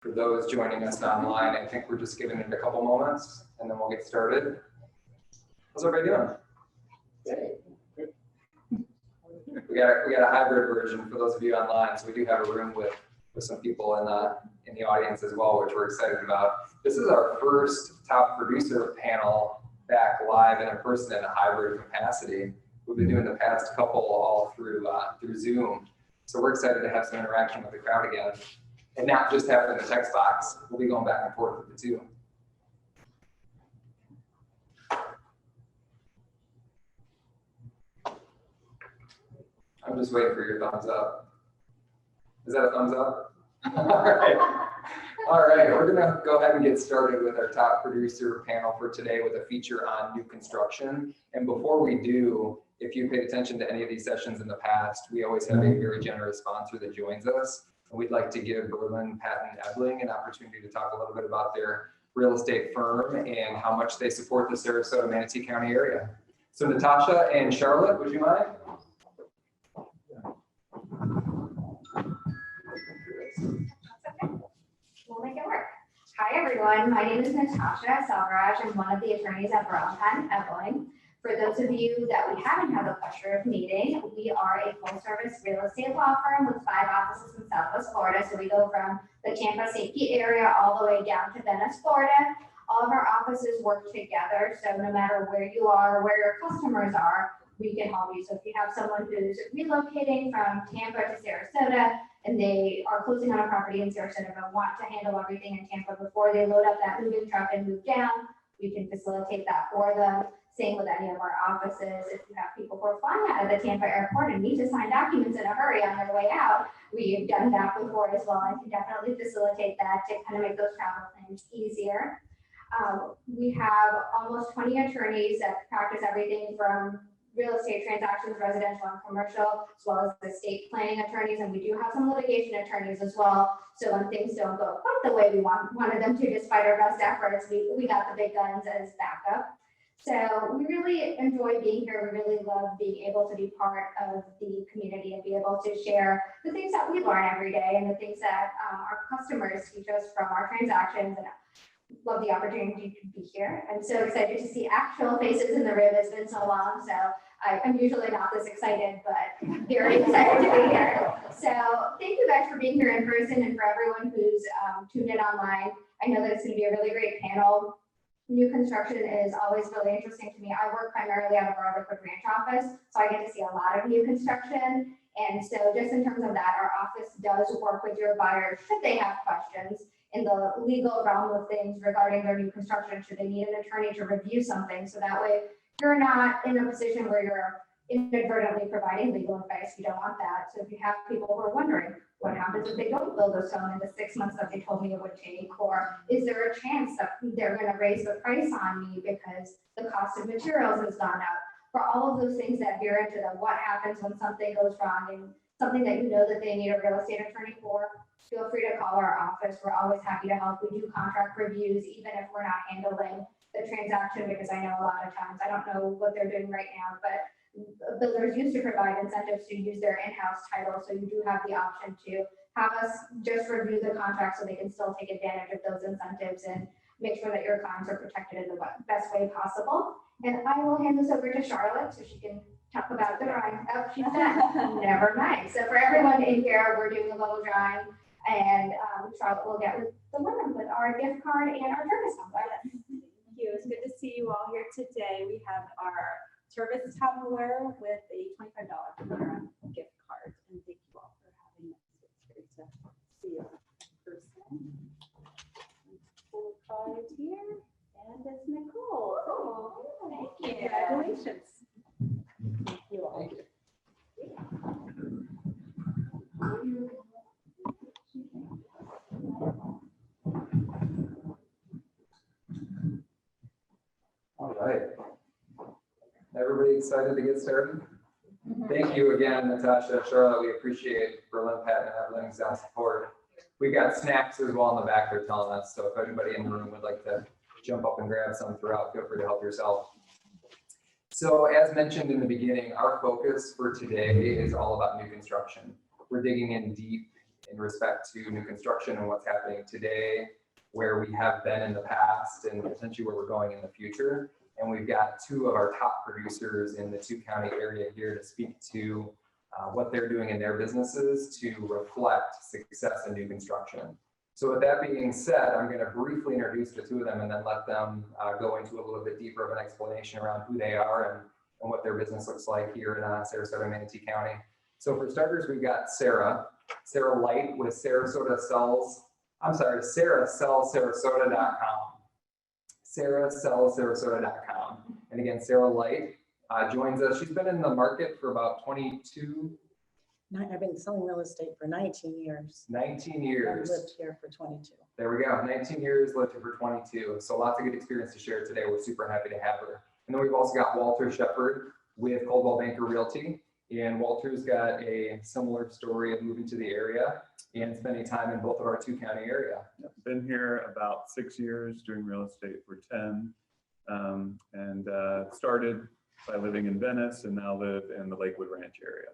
For those joining us online, I think we're just giving it a couple moments and then we'll get started. How's everybody doing? We got a hybrid version for those of you online, so we do have a room with some people in the audience as well, which we're excited about. This is our first top producer panel back live and in person in a hybrid capacity. We've been doing the past couple all through Zoom, so we're excited to have some interaction with the crowd again, and not just have it in the text box. We'll be going back and forth with the two. I'm just waiting for your thumbs up. Is that a thumbs up? All right. All right, we're gonna go ahead and get started with our top producer panel for today with a feature on new construction. And before we do, if you paid attention to any of these sessions in the past, we always have a very generous sponsor that joins us. And we'd like to give Berlin, Patton, Ebling an opportunity to talk a little bit about their real estate firm and how much they support the Sarasota, Manatee County area. So Natasha and Charlotte, would you mind? We'll make it work. Hi, everyone. My name is Natasha Sara. I'm one of the attorneys at Berlin, Patton, Ebling. For those of you that we haven't had the pleasure of meeting, we are a full-service real estate law firm with 5 offices in Southwest Florida. So we go from the Tampa St. Pete area all the way down to Venice, Florida. All of our offices work together. So no matter where you are, where your customers are, we can help you. So if you have someone who's relocating from Tampa to Sarasota and they are closing on a property in Sarasota but want to handle everything in Tampa before they load up that moving truck and move down, we can facilitate that for them. Same with any of our offices. If you have people who are flying out of the Tampa airport and need to sign documents in a hurry on their way out, we've done that before as well, and can definitely facilitate that to kind of make those travel plans easier. We have almost 20 attorneys that practice everything from real estate transactions, residential and commercial, as well as the estate planning attorneys, and we do have some litigation attorneys as well. So when things don't go quite the way we wanted them to, despite our best efforts, we got the big guns as backup. So we really enjoy being here. We really love being able to be part of the community and be able to share the things that we learn every day and the things that our customers teach us from our transactions. And love the opportunity to be here. I'm so excited to see actual faces in the room. It's been so long, so I'm usually not this excited, but very excited to be here. So thank you guys for being here in person and for everyone who's tuned in online. I know that it's going to be a really great panel. New construction is always really interesting to me. I work primarily out of our Liquid Ranch office, so I get to see a lot of new construction. And so just in terms of that, our office does work with your buyers should they have questions in the legal realm of things regarding their new construction, should they need an attorney to review something. So that way you're not in a position where you're inadvertently providing legal advice. You don't want that. So if you have people who are wondering, what happens if they don't build a home in the 6 months that they told me it would take? Or is there a chance that they're going to raise the price on me because the cost of materials has gone up? For all of those things that veer into the what happens when something goes wrong and something that you know that they need a real estate attorney for, feel free to call our office. We're always happy to help. We do contract reviews, even if we're not handling the transaction, because I know a lot of times, I don't know what they're doing right now, but builders used to provide incentives to use their in-house title. So you do have the option to have us just review the contract so they can still take advantage of those incentives and make sure that your clients are protected in the best way possible. And I will hand this over to Charlotte so she can talk about the drawing. Oh, she's done. Never mind. So for everyone in here, we're doing a little drawing, and Charlotte will get with the winner with our gift card and our service tumbler. Thank you. It's good to see you all here today. We have our service tumbler with a $25 Panera gift card, and thank you all for having us. It's great to see you in person. Full card here, and it's Nicole. Oh, thank you. Congratulations. Thank you all. Thank you. All right. Everybody excited to get started? Thank you again, Natasha, Charlotte. We appreciate Berlin, Patton, and Ebling's support. We've got snacks as well in the back they're telling us. So if anybody in the room would like to jump up and grab some throughout, feel free to help yourself. So as mentioned in the beginning, our focus for today is all about new construction. We're digging in deep in respect to new construction and what's happening today, where we have been in the past, and essentially where we're going in the future. And we've got two of our top producers in the 2-county area here to speak to what they're doing in their businesses to reflect success in new construction. So with that being said, I'm going to briefly introduce the two of them and then let them go into a little bit deeper of an explanation around who they are and what their business looks like here in Sarasota, Manatee County. So for starters, we've got Sara Leicht with Sarasota sells, Sara sells Sarasota.com. Sara sells Sarasota.com. And again, Sara Leicht joins us. She's been in the market for about 22. I've been selling real estate for 19 years. 19 years. I've lived here for 22. There we go. 19 years, lived here for 22. So lots of good experience to share today. We're super happy to have her. And then we've also got Walter Sheperd with Coldwell Banker Realty. And Walter's got a similar story of moving to the area and spending time in both of our 2-county area. Been here about 6 years, doing real estate for 10, and started by living in Venice and now live in the Lakewood Ranch area.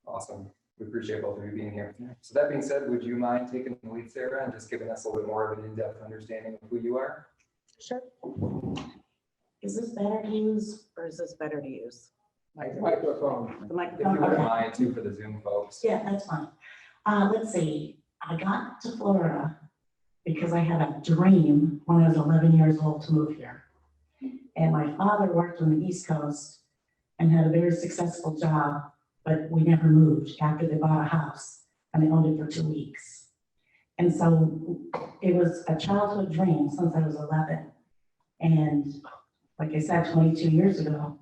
Awesome. We appreciate both of you being here. So that being said, would you mind taking the lead, Sara, and just giving us a little bit more of an in-depth understanding of who you are? Sure. Is this better to use or is this better to use? Microphone. The If you microphone? wouldn't Okay. mind too for the Zoom folks. Yeah, that's fine. Let's see. I got to Florida because I had a dream when I was 11 years old to move here. And my father worked on the East Coast and had a very successful job, but we never moved after they bought a house and they owned it for 2 weeks. And so it was a childhood dream since I was 11. And like I said, 22 years ago,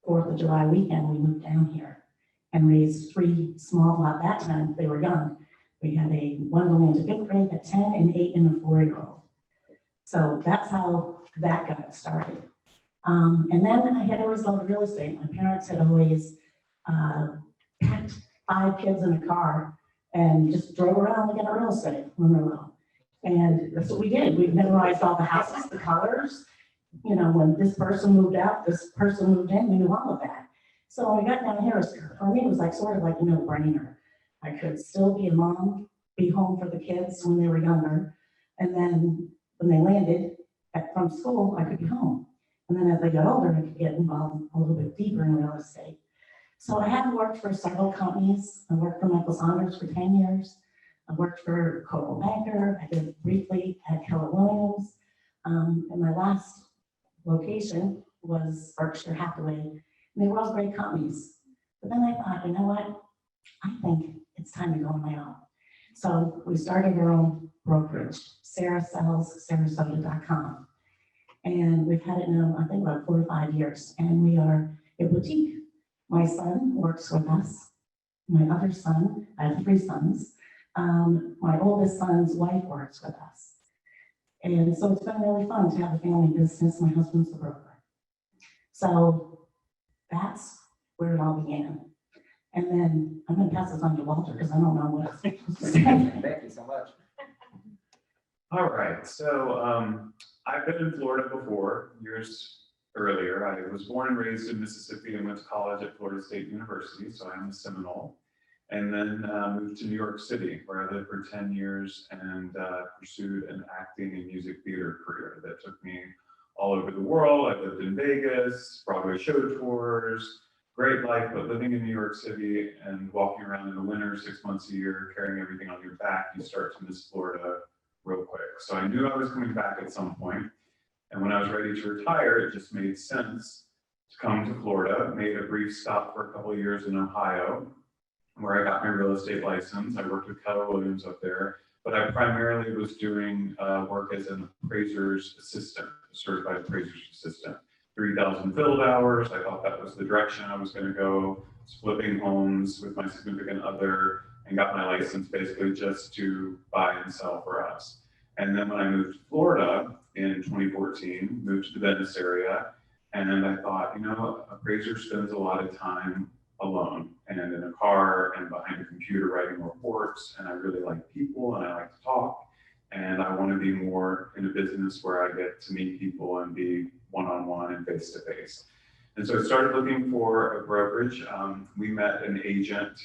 4th of July weekend, we moved down here and raised 3 small, well, at that time, they were young. We had one going into 5th grade, a 10, an 8, and a 4-year-old. So that's how that got started. And then I had always loved real estate. My parents had always packed 5 kids in a car and just drove around looking at real estate when we were little. And that's what we did. We memorized all the houses, the colors. You know, when this person moved out, this person moved in, we knew all of that. So when we got down here, for me, it was like sort of like a no-brainer. I could still be a mom, be home for the kids when they were younger. And then when they landed from school, I could be home. And then as they got older, I could get involved a little bit deeper in real estate. So I have worked for several companies. I worked for Michael Saunders for 10 years. I worked for Coldwell Banker. I did briefly at Keller Williams. And my last location was Berkshire Hathaway. And they were all great companies. But then I thought, you know what? I think it's time to go on my own. So we started our own brokerage, Sara sells Sarasota.com. And we've had it now, I think, about 4 or 5 years. And we are a boutique. My son works with us. My other son, I have 3 sons. My oldest son's wife works with us. And so it's been really fun to have a family business. My husband's the broker. So that's where it all began. And then I'm going to pass this on to Walter because I don't know what else I'm supposed to say. Thank you so much. All right, so I've been in Florida before, years earlier. I was born and raised in Mississippi and went to college at Florida State University, so I'm a Seminole. And then moved to New York City, where I lived for 10 years and pursued an acting and music theater career that took me all over the world. I lived in Vegas, Broadway show tours, great life, but living in New York City and walking around in the winter 6 months a year, carrying everything on your back, you start to miss Florida real quick. So I knew I was coming back at some point. And when I was ready to retire, it just made sense to come to Florida. Made a brief stop for a couple of years in Ohio, where I got my real estate license. I worked with Keller Williams up there, but I primarily was doing work as an appraiser's assistant, a certified appraiser's assistant. 3,000 filled hours. I thought that was the direction I was going to go, flipping homes with my significant other, and got my license basically just to buy and sell for us. And then when I moved to Florida in 2014, moved to the Venice area, and I thought, you know, appraiser spends a lot of time alone and in a car and behind a computer writing reports, and I really like people and I like to talk, and I want to be more in a business where I get to meet people and be one-on-one and face-to-face. And so I started looking for a brokerage. We met an agent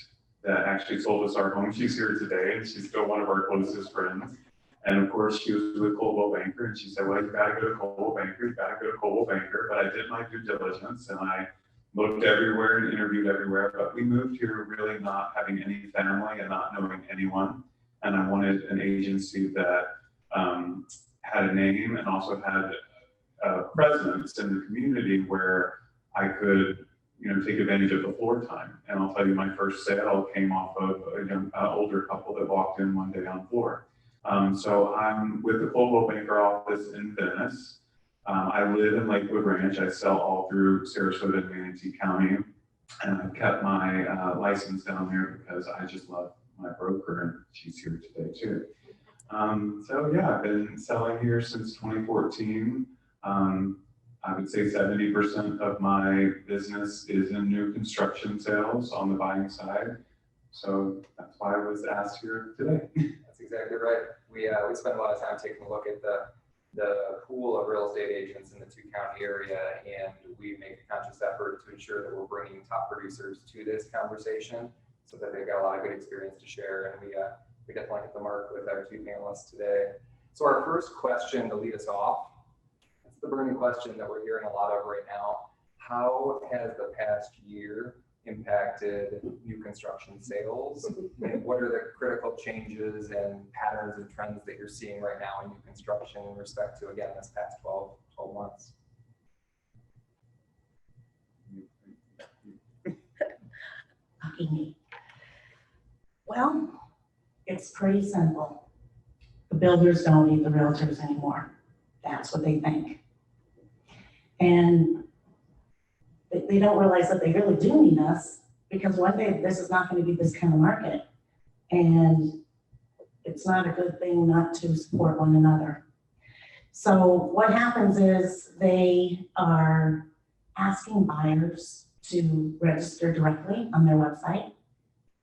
that actually sold us our home. She's here today, and she's still one of our closest friends. And of course, she was with Coldwell Banker, and she said, well, you gotta go to Coldwell Banker, you gotta go to Coldwell Banker. But I did my due diligence, and I looked everywhere and interviewed everywhere. But we moved here really not having any family and not knowing anyone. And I wanted an agency that had a name and also had a presence in the community where I could, take advantage of the floor time. And I'll tell you, my first sale came off of a young, older couple that walked in one day on floor. So I'm with the Coldwell Banker office in Venice. I live in Lakewood Ranch. I sell all through Sarasota and Manatee County. And I've kept my license down there because I just love my broker, and she's here today too. So yeah, I've been selling here since 2014. I would say 70% of my business is in new construction sales on the buying side. So that's why I was asked here today. That's exactly right. We spend a lot of time taking a look at the pool of real estate agents in the two-county area, and we make a conscious effort to ensure that we're bringing top producers to this conversation so that they've got a lot of good experience to share. And we definitely hit the mark with our two panelists today. So our first question to lead us off, it's the burning question that we're hearing a lot of right now. How has the past year impacted new construction sales? And what are the critical changes and patterns and trends that you're seeing right now in new construction in respect to, again, this past 12 months? Lucky me. Well, it's pretty simple. The builders don't need the realtors anymore. That's what they think. And they don't realize that they really do need us, because one day this is not going to be this kind of market. And it's not a good thing not to support one another. So what happens is they are asking buyers to register directly on their website,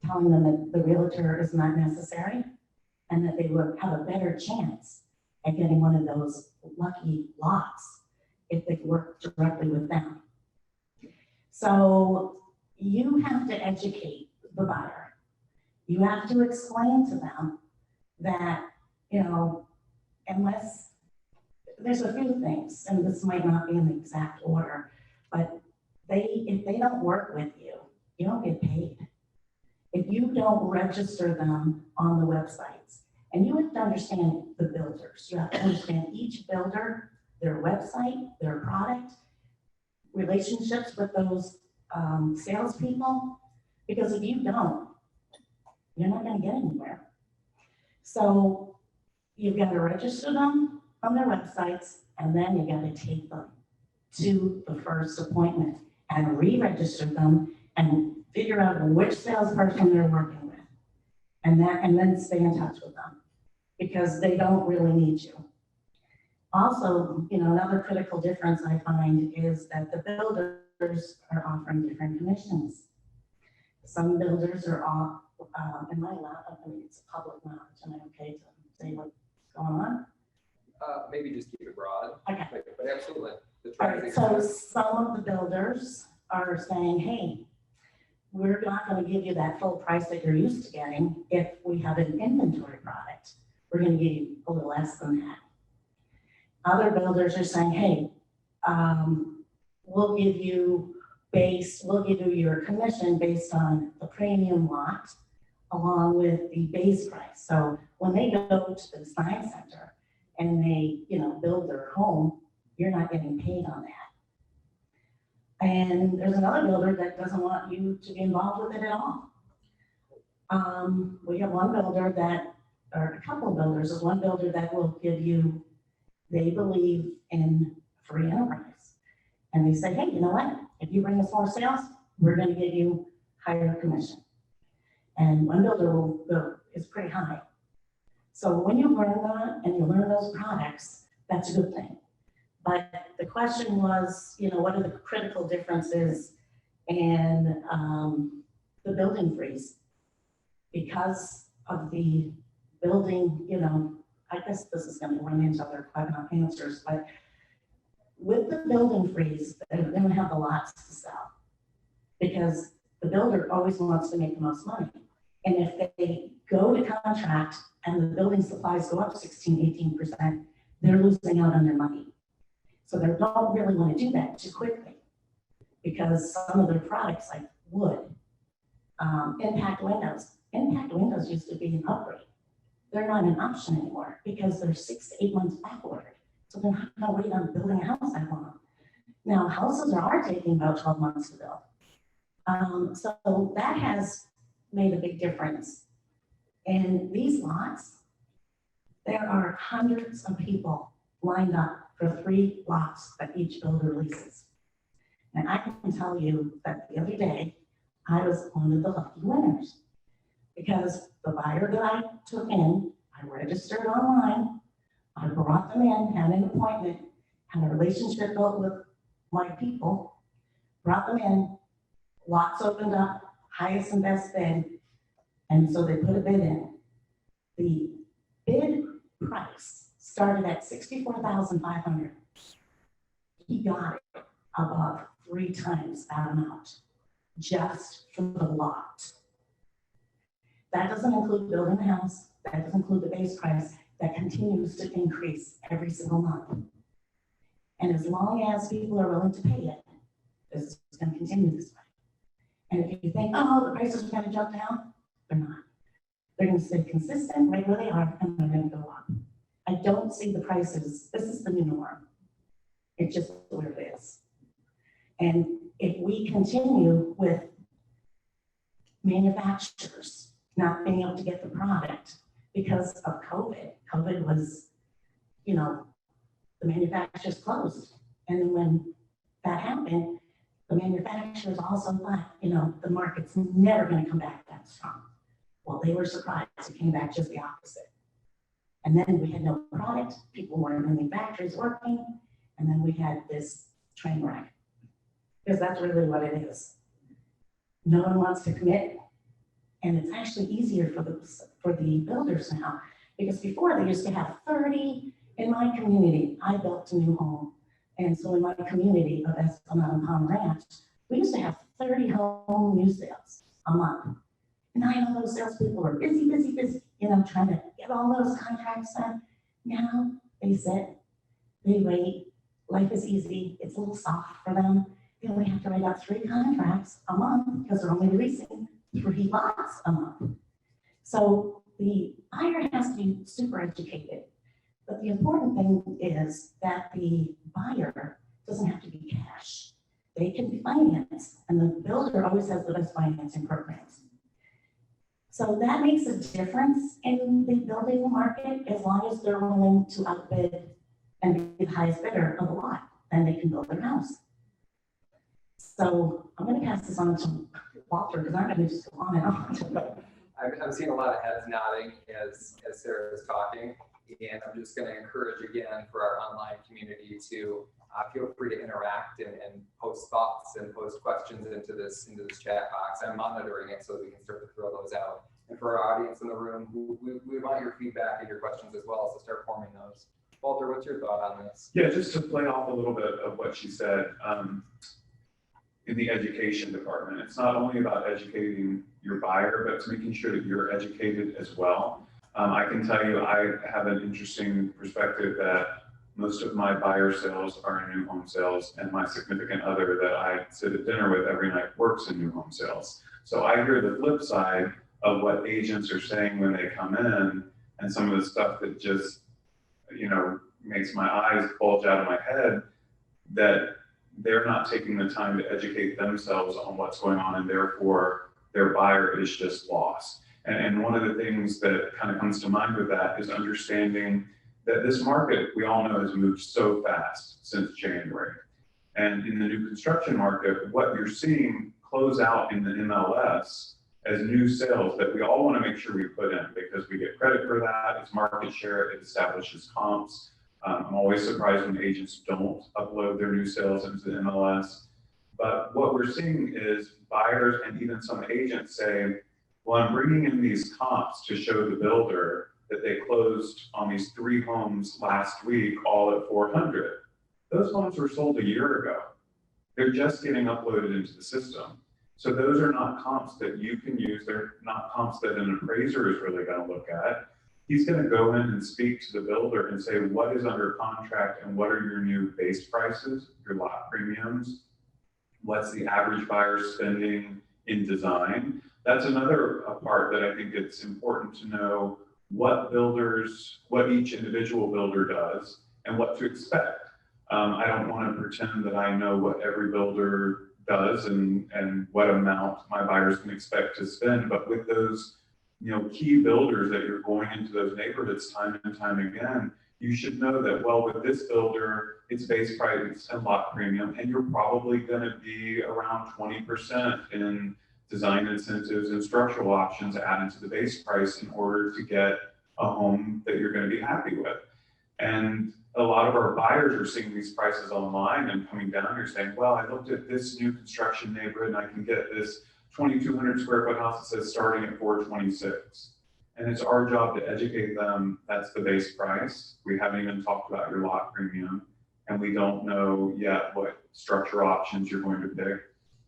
telling them that the realtor is not necessary and that they would have a better chance at getting one of those lucky lots if they work directly with them. So you have to educate the buyer. You have to explain to them that, unless there's a few things, and this might not be in the exact order, but if they don't work with you, you don't get paid. If you don't register them on the websites, and you have to understand the builders, you have to understand each builder, their website, their product, relationships with those salespeople, because if you don't, you're not going to get anywhere. So you've got to register them on their websites, and then you got to take them to the first appointment and re-register them and figure out which salesperson they're working with, and then stay in touch with them, because they don't really need you. Also, another critical difference I find is that the builders are offering different commissions. Some builders are off, it's public knowledge, am I okay to say what's going on? Maybe just keep it broad. Okay. But absolutely. All right, so some of the builders are saying, hey, we're not going to give you that full price that you're used to getting if we have an inventory product. We're going to give you a little less than that. Other builders are saying, hey, we'll give you your commission based on the premium lot along with the base price. So when they go to the design center and they, build their home, you're not getting paid on that. And there's another builder that doesn't want you to be involved with it at all. We have one builder or a couple of builders, there's one builder that will give you, they believe in free enterprise. And they say, hey, you know what? If you bring us more sales, we're going to give you higher commission. And one builder is pretty high. So when you learn that and you learn those products, that's a good thing. But the question was, what are the critical differences in the building freeze? Because of the building, I guess this is going to run into other answers, but with the building freeze, they're going to have the lots to sell, because the builder always wants to make the most money. And if they go to contract and the building supplies go up 16, 18%, they're losing out on their money. So they don't really want to do that too quickly because some of their products like wood, impact windows used to be an upgrade. They're not an option anymore because they're 6 to 8 months backward. So they're not gonna wait on building a house that long. Now, houses are taking about 12 months to build. So that has made a big difference. In these lots, there are hundreds of people lined up for 3 lots that each builder leases. And I can tell you that the other day, I was one of the lucky winners because the buyer that I took in, I registered online, I brought them in, had an appointment, had a relationship built with my people, brought them in, lots opened up, highest and best bid, and so they put a bid in. The bid price started at $64,500. He got it above 3 times that amount, just for the lot. That doesn't include building the house, that doesn't include the base price, that continues to increase every single month. And as long as people are willing to pay it, this is going to continue this way. And if you think, oh, the prices are going to jump down, they're not. They're going to stay consistent right where they are, and they're going to go up. I don't see the prices, this is the new norm. It's just where it is. And if we continue with manufacturers not being able to get the product because of COVID, COVID was, the manufacturers closed. And then when that happened, the manufacturers also thought, the market's never going to come back that strong. Well, they were surprised. It came back just the opposite. And then we had no product. People weren't in the factories working. And then we had this train wreck. Because that's really what it is. No one wants to commit. And it's actually easier for the builders now. Because before they used to have 30 in my community. I built a new home. And so in my community of Esplanade and Palm Ranch, we used to have 30 home new sales a month. And I know those salespeople are busy, trying to get all those contracts done. Now they sit, they wait, life is easy, it's a little soft for them. They only have to write out 3 contracts a month because they're only releasing 3 lots a month. So the buyer has to be super educated. But the important thing is that the buyer doesn't have to be cash. They can be financed, and the builder always has the best financing programs. So that makes a difference in the building market as long as they're willing to outbid and be the highest bidder of the lot, then they can build their house. So I'm going to pass this on to Walter because I'm going to just go on and on. I'm seeing a lot of heads nodding as Sarah is talking, and I'm just going to encourage again for our online community to feel free to interact and post thoughts and post questions into this chat box. I'm monitoring it so that we can start to throw those out. And for our audience in the room, we want your feedback and your questions as well, so start forming those. Walter, what's your thought on this? Yeah, just to play off a little bit of what she said, in the education department, it's not only about educating your buyer, but it's making sure that you're educated as well. I can tell you, I have an interesting perspective that most of my buyer sales are in new home sales, and my significant other that I sit at dinner with every night works in new home sales. So I hear the flip side of what agents are saying when they come in, and some of the stuff that just, makes my eyes bulge out of my head, that they're not taking the time to educate themselves on what's going on, and therefore their buyer is just lost. And one of the things that kind of comes to mind with that is understanding that this market, we all know, has moved so fast since January. And in the new construction market, what you're seeing close out in the MLS as new sales that we all want to make sure we put in because we get credit for that. It's market share, it establishes comps. I'm always surprised when agents don't upload their new sales into the MLS. But what we're seeing is buyers and even some agents say, well, I'm bringing in these comps to show the builder that they closed on these 3 homes last week, all at 400. Those homes were sold a year ago. They're just getting uploaded into the system. So those are not comps that you can use. They're not comps that an appraiser is really going to look at. He's going to go in and speak to the builder and say, what is under contract and what are your new base prices, your lot premiums? What's the average buyer spending in design? That's another part that I think it's important to know what each individual builder does and what to expect. I don't want to pretend that I know what every builder does and what amount my buyers can expect to spend, but with those key builders that you're going into those neighborhoods time and time again, you should know that, well, with this builder, it's base price and lot premium, and you're probably going to be around 20% in design incentives and structural options added to the base price in order to get a home that you're going to be happy with. And a lot of our buyers are seeing these prices online and coming down here saying, well, I looked at this new construction neighborhood and I can get this 2,200 square foot house that says starting at 426. And it's our job to educate them that's the base price. We haven't even talked about your lot premium, and we don't know yet what structure options you're going to pick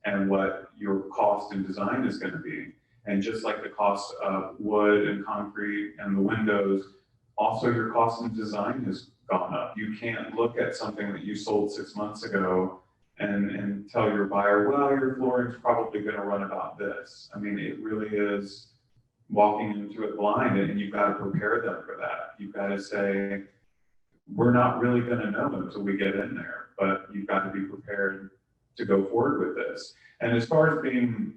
and what your cost in design is going to be. And just like the cost of wood and concrete and the windows, also your cost in design has gone up. You can't look at something that you sold 6 months ago and tell your buyer, well, your flooring's probably going to run about this. I mean, it really is walking into it blind, and you've got to prepare them for that. You've got to say, we're not really going to know until we get in there, but you've got to be prepared to go forward with this. And as far as being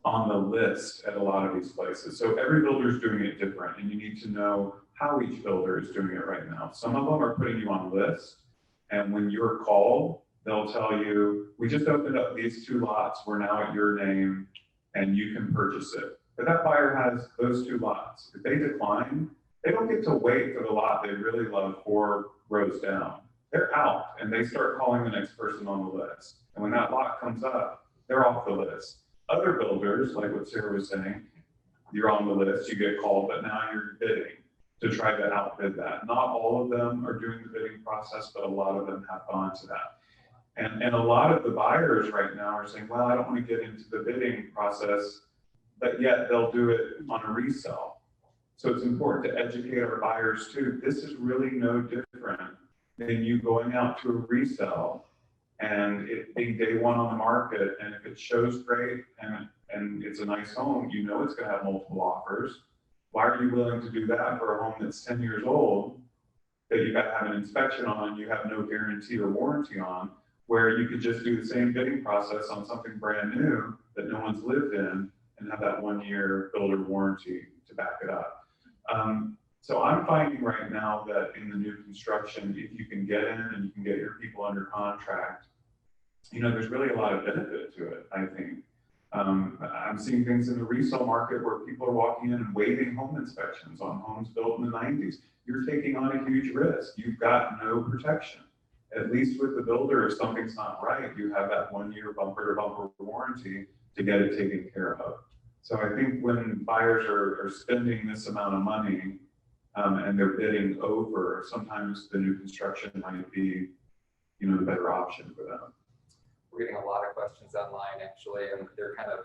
on the list at a lot of these places, so every builder is doing it different, and you need to know how each builder is doing it right now. Some of them are putting you on a list, and when you're called, they'll tell you, we just opened up these 2 lots, we're now at your name, and you can purchase it. But that buyer has those 2 lots. If they decline, they don't get to wait for the lot they really love 4 rows down. They're out, and they start calling the next person on the list. And when that lot comes up, they're off the list. Other builders, like what Sarah was saying, you're on the list, you get called, but now you're bidding to try to outbid that. Not all of them are doing the bidding process, but a lot of them have gone to that. And a lot of the buyers right now are saying, well, I don't want to get into the bidding process, but yet they'll do it on a resale. So it's important to educate our buyers too. This is really no different than you going out to a resale and it being day one on the market. And if it shows great and it's a nice home, you know it's going to have multiple offers. Why are you willing to do that for a home that's 10 years old that you got to have an inspection on, you have no guarantee or warranty on, where you could just do the same bidding process on something brand new that no one's lived in and have that 1-year builder warranty to back it up. So I'm finding right now that in the new construction, if you can get in and you can get your people under contract, there's really a lot of benefit to it, I think. I'm seeing things in the resale market where people are walking in and waiving home inspections on homes built in the 90s. You're taking on a huge risk. You've got no protection. At least with the builder, if something's not right, you have that 1-year bumper to bumper warranty to get it taken care of. So I think when buyers are spending this amount of money and they're bidding over, sometimes the new construction might be, the better option for them. We're getting a lot of questions online actually, and they're kind of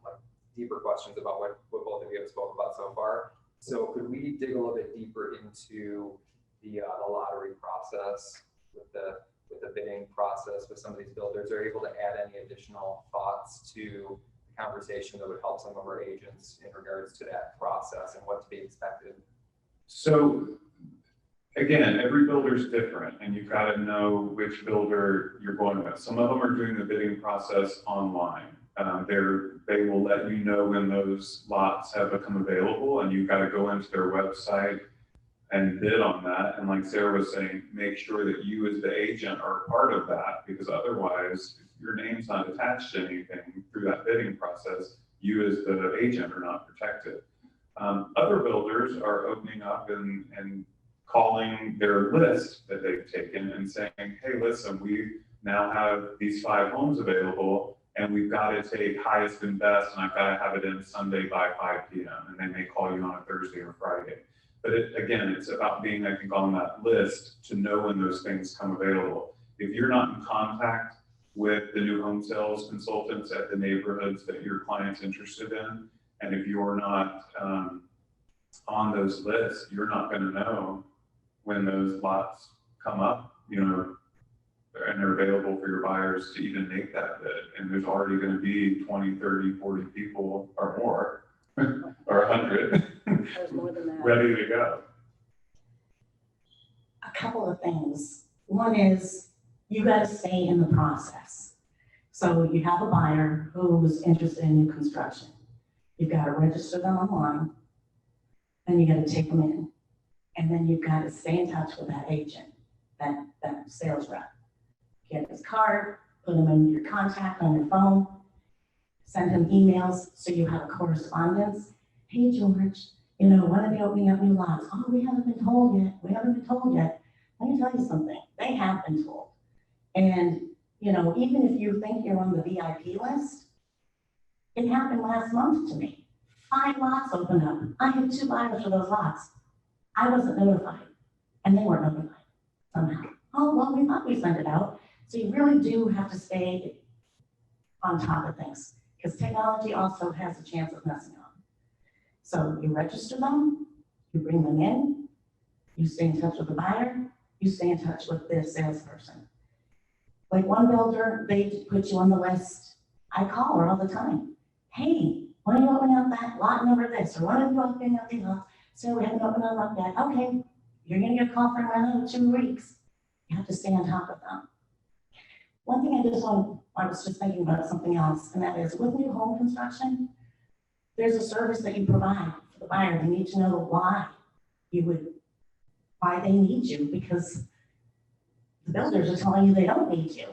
like deeper questions about what both of you have spoken about so far. So could we dig a little bit deeper into the lottery process with the bidding process with some of these builders? Are you able to add any additional thoughts to the conversation that would help some of our agents in regards to that process and what to be expected? So again, every builder is different, and you've got to know which builder you're going with. Some of them are doing the bidding process online. They will let you know when those lots have become available, and you've got to go into their website and bid on that. And like Sarah was saying, make sure that you as the agent are part of that, because otherwise, if your name's not attached to anything through that bidding process, you as the agent are not protected. Other builders are opening up and calling their list that they've taken and saying, hey, listen, we now have these 5 homes available, and we've got to take highest and best, and I've got to have it in Sunday by 5 p.m. And they may call you on a Thursday or Friday. But again, it's about being, I think, on that list to know when those things come available. If you're not in contact with the new home sales consultants at the neighborhoods that your client's interested in. And if you're not on those lists, you're not gonna know when those lots come up, you know, and they're available for your buyers to even make that bid. And there's already gonna be 20, 30, 40 people or more, or 100, There's more than that. ready to go. A couple of things. One is you gotta stay in the process. So you have a buyer who's interested in new construction. You've gotta register them online, and you gotta take them in. And then you've gotta stay in touch with that agent, that sales rep. Get his card, put him in your contact on your phone, send him emails so you have a correspondence. Hey, George, you know, when are they opening up new lots? Oh, we haven't been told yet. We haven't been told yet. Let me tell you something. They have been told. And, you know, even if you think you're on the VIP list, it happened last month to me. 5 lots opened up. I had 2 buyers for those lots. I wasn't notified, and they weren't notified somehow. Oh, well, we thought we sent it out. So you really do have to stay on top of things, because technology also has a chance of messing up. So you register them, you bring them in, you stay in touch with the buyer, you stay in touch with their salesperson. Like one builder, they put you on the list. I call her all the time. Hey, when are you opening up that lot number this, or when are you opening up these lots? So we haven't opened them up yet. Okay, you're gonna get a call for another 2 weeks. You have to stay on top of them. One thing I was just thinking about something else, and that is with new home construction, there's a service that you provide for the buyer. They need to know why they need you, because the builders are telling you they don't need you.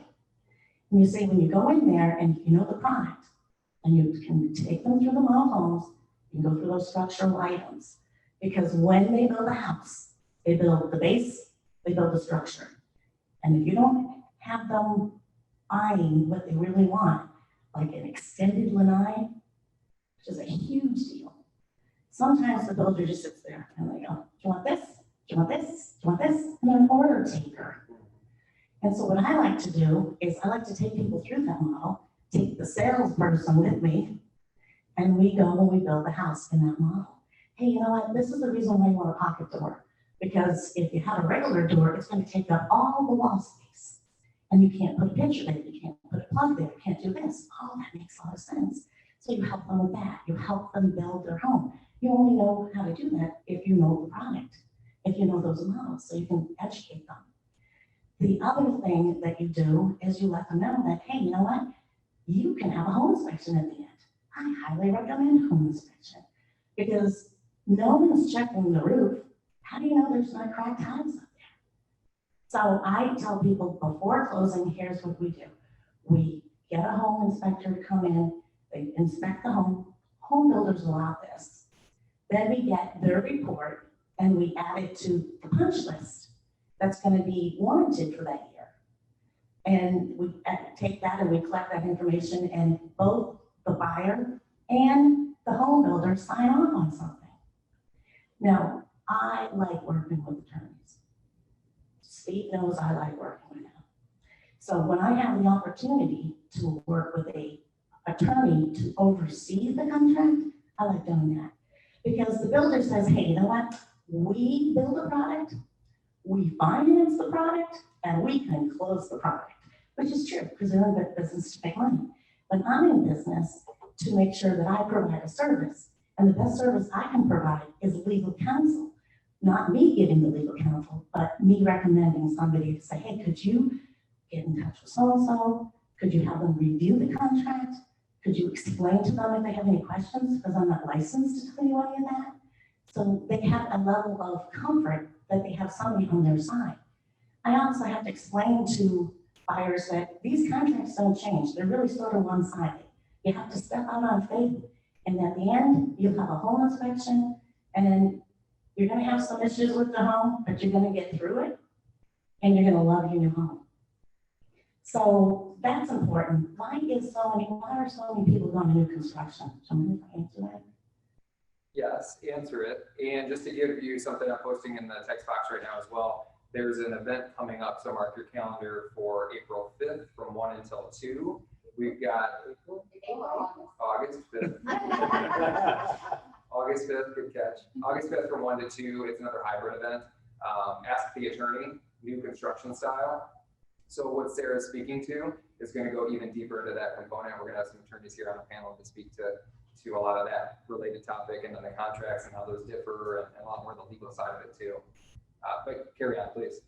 And you say, when you go in there and you know the product, and you can take them through the model homes, you can go through those structural items. Because when they build a house, they build the base, they build the structure. And if you don't have them buying what they really want, like an extended lanai, which is a huge deal. Sometimes the builder just sits there and they go, do you want this? Do you want this? Do you want this? And they're an order taker. And so what I like to do is I like to take people through that model, take the salesperson with me, and we go and we build the house in that model. Hey, you know what? This is the reason why you want a pocket door. Because if you have a regular door, it's going to take up all the wall space. And you can't put a picture there, you can't put a plug there, you can't do this. Oh, that makes a lot of sense. So you help them with that. You help them build their home. You only know how to do that if you know the product, if you know those models, so you can educate them. The other thing that you do is you let them know that, hey, you know what? You can have a home inspection at the end. I highly recommend home inspection, because no one's checking the roof. How do you know there's not cracked tiles up there? So I tell people before closing, here's what we do. We get a home inspector to come in, they inspect the home. Home builders allow this. Then we get their report and we add it to the punch list that's going to be warranted for that year. And we take that and we collect that information, and both the buyer and the home builder sign off on something. Now, I like working with attorneys. Steve knows I like working with him. So when I have the opportunity to work with an attorney to oversee the contract, I like doing that. Because the builder says, hey, you know what? We build a product, we finance the product, and we can close the product, which is true, because they're in business to make money. But I'm in business to make sure that I provide a service. And the best service I can provide is legal counsel. Not me giving the legal counsel, but me recommending somebody to say, hey, could you get in touch with so-and-so? Could you have them review the contract? Could you explain to them if they have any questions? Because I'm not licensed to tell you any of that. So they have a level of comfort that they have somebody on their side. I also have to explain to buyers that these contracts don't change. They're really sort of one-sided. You have to step out on faith. And at the end, you'll have a home inspection, and you're going to have some issues with the home, but you're going to get through it, and you're going to love your new home. So that's important. Why are so many people going to new construction? Somebody answer that? Yes, answer it. And just to give you something I'm posting in the text box right now as well, There's an event coming up, so mark your calendar for April 5th from 1 until 2. We've got August 5th. August 5th, good catch. August 5th from 1 to 2, it's another hybrid event. Ask the Attorney, new construction style. So what Sarah's speaking to is going to go even deeper into that component. We're going to have some attorneys here on the panel to speak to a lot of that related topic, and then the contracts and how those differ, and a lot more the legal side of it too. But carry on, please.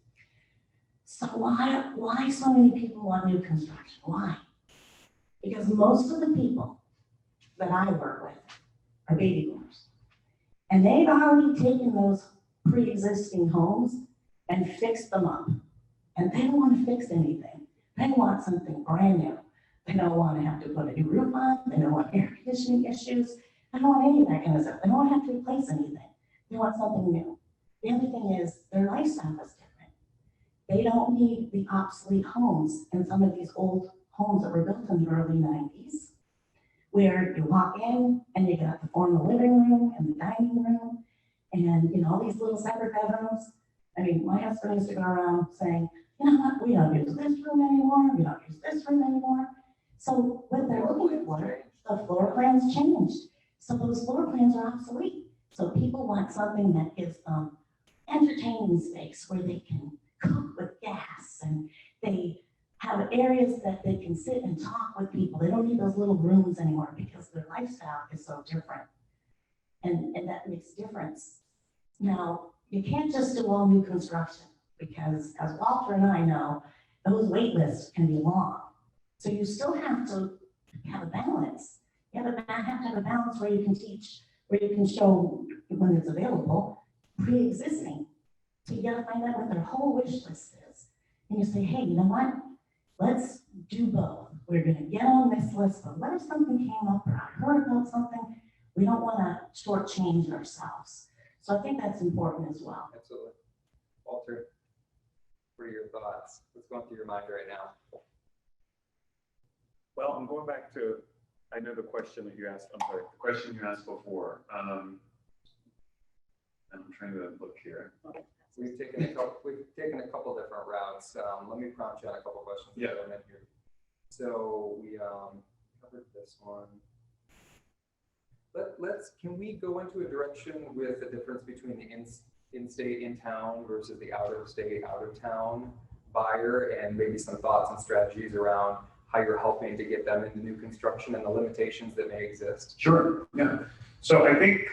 So why so many people want new construction? Why? Because most of the people that I work with are baby boomers. And they've already taken those pre-existing homes and fixed them up. And they don't want to fix anything. They want something brand new. They don't want to have to put a new roof on. They don't want air conditioning issues. They don't want any of that kind of stuff. They don't have to replace anything. They want something new. The other thing is their lifestyle is different. They don't need the obsolete homes in some of these old homes that were built in the early 90s, where you walk in and you got the formal living room and the dining room and all these little separate bedrooms. I mean, my husband used to go around saying, you know what, we don't use this room anymore, we don't use this room anymore. So what they're looking for, the floor plans changed. So those floor plans are obsolete. So people want something that gives them entertaining space where they can cook with gas and they have areas that they can sit and talk with people. They don't need those little rooms anymore because their lifestyle is so different. And that makes a difference. Now, you can't just do all new construction because as Walter and I know, those wait lists can be long. So you still have to have a balance. You have to have a balance where you can teach, where you can show when it's available, pre-existing. So you gotta find out what their whole wish list is. And you say, hey, you know what? Let's do both. We're gonna get on this list, but what if something came up or I heard about something? We don't wanna shortchange ourselves. So I think that's important as well. Absolutely. Walter, what are your thoughts? What's going through your mind right now? Well, I'm going back to, I know the question that you asked, I'm sorry, the question you asked before. I'm trying to look here. We've taken a couple different routes. Let me prompt you on a couple questions. Yeah. That I meant here. So we covered this one. Can we go into a direction with the difference between the in-state, in-town versus the out-of-state, out-of-town buyer, and maybe some thoughts and strategies around how you're helping to get them into new construction and the limitations that may exist? Sure, yeah. So I think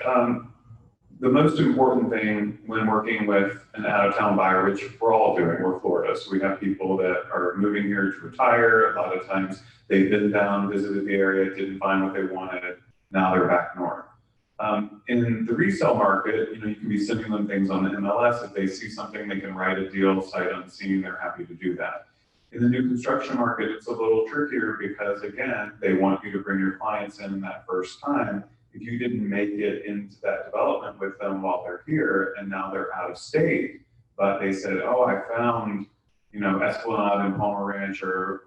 the most important thing when working with an out-of-town buyer, which we're all doing, we're Florida, so we have people that are moving here to retire. A lot of times they've been down, visited the area, didn't find what they wanted, now they're back north. In the resale market, you can be sending them things on the MLS. If they see something, they can write a deal sight unseen, they're happy to do that. In the new construction market, it's a little trickier because, again, they want you to bring your clients in that first time. If you didn't make it into that development with them while they're here and now they're out of state, but they said, oh, I found, Esplanade in Palmer Ranch or,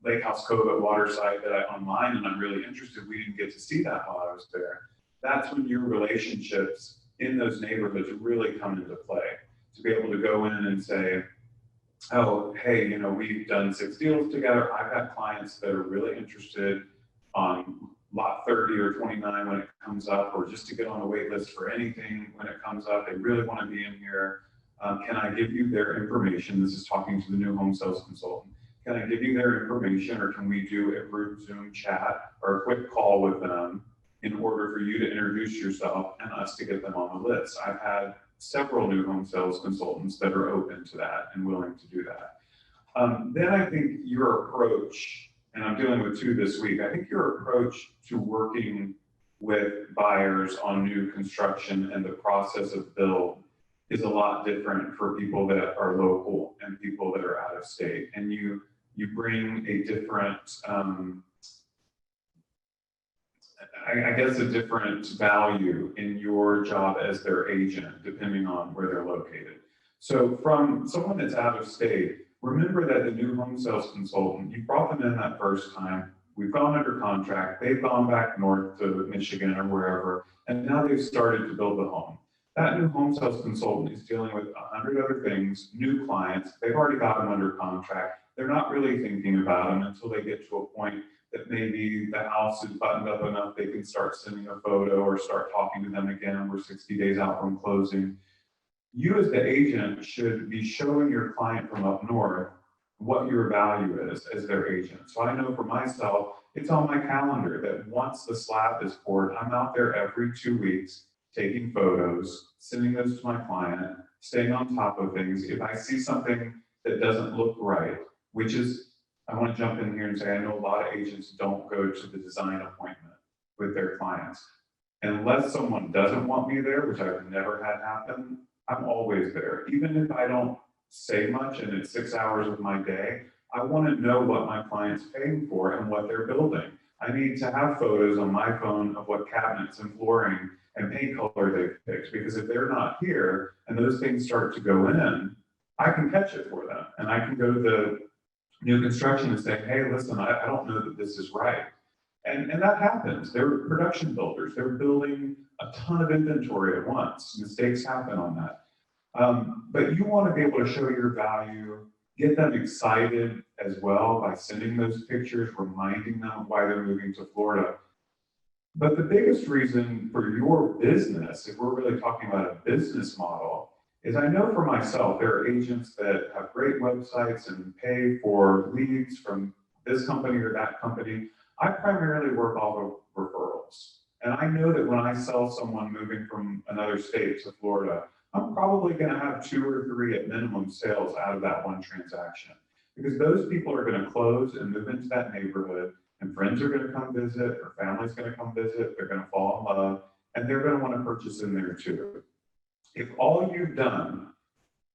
Lake House Cove at Waterside that online and I'm really interested. We didn't get to see that while I was there. That's when your relationships in those neighborhoods really come into play. To be able to go in and say, oh, hey, we've done 6 deals together. I've had clients that are really interested on lot 30 or 29 when it comes up, or just to get on the wait list for anything when it comes up. They really want to be in here. Can I give you their information? This is talking to the new home sales consultant. Can I give you their information, or can we do a group Zoom chat or a quick call with them in order for you to introduce yourself and us to get them on the list? I've had several new home sales consultants that are open to that and willing to do that. Then I think your approach, and I'm dealing with 2 this week, I think your approach to working with buyers on new construction and the process of build is a lot different for people that are local and people that are out of state. And you bring a different, I guess a different value in your job as their agent, depending on where they're located. So from someone that's out of state, remember that the new home sales consultant, you brought them in that first time, we've gone under contract, they've gone back north to Michigan or wherever, and now they've started to build the home. That new home sales consultant is dealing with 100 other things, new clients, they've already got them under contract. They're not really thinking about them until they get to a point that maybe the house is buttoned up enough, they can start sending a photo or start talking to them again. We're 60 days out from closing. You as the agent should be showing your client from up north what your value is as their agent. So I know for myself, it's on my calendar that once the slab is poured, I'm out there every 2 weeks, taking photos, sending those to my client, staying on top of things. If I see something that doesn't look right, which is, I want to jump in here and say, I know a lot of agents don't go to the design appointment with their clients. Unless someone doesn't want me there, which I've never had happen, I'm always there. Even if I don't say much and it's 6 hours of my day, I want to know what my client's paying for and what they're building. I need to have photos on my phone of what cabinets and flooring and paint color they've picked, because if they're not here and those things start to go in, I can catch it for them. And I can go to the new construction and say, hey, listen, I don't know that this is right. And that happens. They're production builders. They're building a ton of inventory at once. Mistakes happen on that. But you want to be able to show your value, get them excited as well by sending those pictures, reminding them why they're moving to Florida. But the biggest reason for your business, if we're really talking about a business model, is I know for myself, there are agents that have great websites and pay for leads from this company or that company. I primarily work off of referrals. And I know that when I sell someone moving from another state to Florida, I'm probably going to have 2 or 3 at minimum sales out of that one transaction, because those people are going to close and move into that neighborhood, and friends are going to come visit, or family's going to come visit, they're going to fall in love, and they're going to want to purchase in there too. If all you've done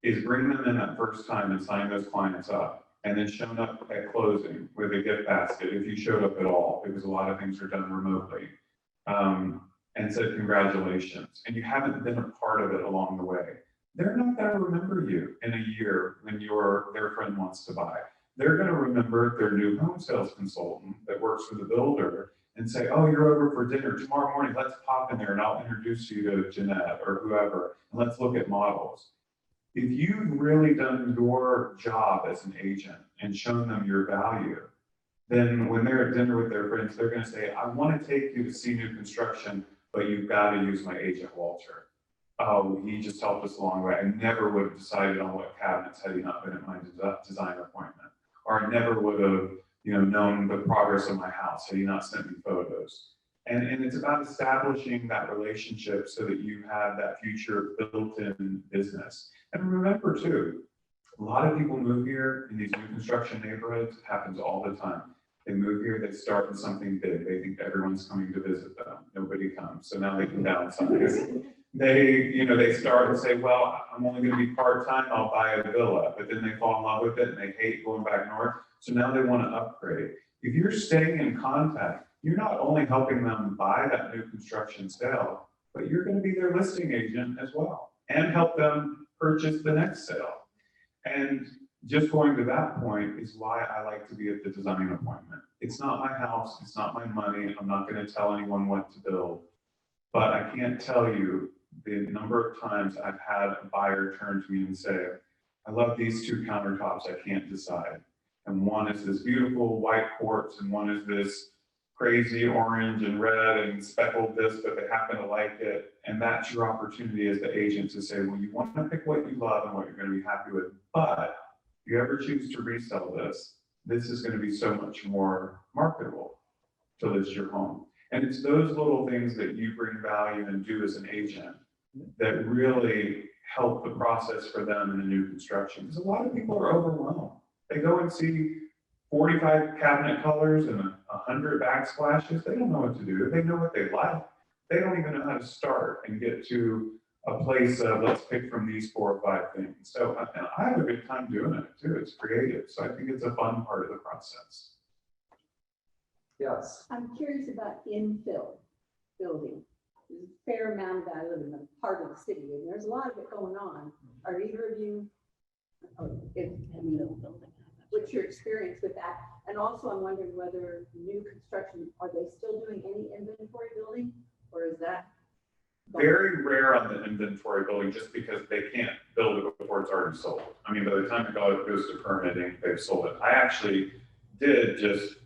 is bring them in that first time and sign those clients up, and then shown up at closing with a gift basket, if you showed up at all, because a lot of things are done remotely, and said congratulations, and you haven't been a part of it along the way, they're not going to remember you in a year when their friend wants to buy. They're going to remember their new home sales consultant that works for the builder and say, oh, you're over for dinner tomorrow morning, let's pop in there and I'll introduce you to Jeanette or whoever, and let's look at models. If you've really done your job as an agent and shown them your value, then when they're at dinner with their friends, they're going to say, I want to take you to see new construction, but you've got to use my agent, Walter. Oh, he just helped us along the way. I never would have decided on what cabinets had he not been at my design appointment. Or I never would have, known the progress of my house had he not sent me photos. And it's about establishing that relationship so that you have that future built-in business. And remember too, a lot of people move here in these new construction neighborhoods. It happens all the time. They move here, they start in something big. They think everyone's coming to visit them. Nobody comes. So now they can downsize. They start and say, well, I'm only going to be part-time, I'll buy a villa. But then they fall in love with it and they hate going back north. So now they want to upgrade. If you're staying in contact, you're not only helping them buy that new construction sale, but you're going to be their listing agent as well and help them purchase the next sale. And just going to that point is why I like to be at the design appointment. It's not my house, it's not my money, I'm not going to tell anyone what to build, but I can't tell you the number of times I've had a buyer turn to me and say, I love these 2 countertops, I can't decide. And one is this beautiful white quartz and one is this crazy orange and red and speckled this, but they happen to like it. And that's your opportunity as the agent to say, well, you want to pick what you love and what you're going to be happy with, but if you ever choose to resell this, this is going to be so much more marketable to list your home. And it's those little things that you bring value and do as an agent that really help the process for them in the new construction. Because a lot of people are overwhelmed. They go and see 45 cabinet colors and 100 backsplashes. They don't know what to do. They know what they like. They don't even know how to start and get to a place of let's pick from these 4 or 5 things. So I have a good time doing it too. It's creative. So I think it's a fun part of the process. Yes. I'm curious about infill building. There's a fair amount of that. I live in a part of the city, and there's a lot of it going on. Are either of you, what's your experience with that? And also, I'm wondering whether new construction, are they still doing any inventory building, or is that Very rare on the inventory building, just because they can't build it before it's already sold. I mean, by the time it goes to permitting, they've sold it. I actually did, just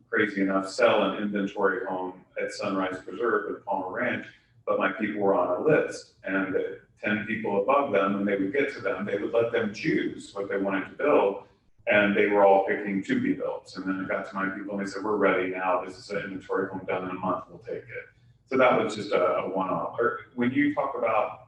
crazy enough, sell an inventory home at Sunrise Preserve with Palmer Ranch, but my people were on a list, and the 10 people above them, when they would get to them, they would let them choose what they wanted to build, and they were all picking to be built. And then it got to my people, and they said, we're ready now. This is an inventory home done in a month. We'll take it. So that was just a one-off. Or when you talk about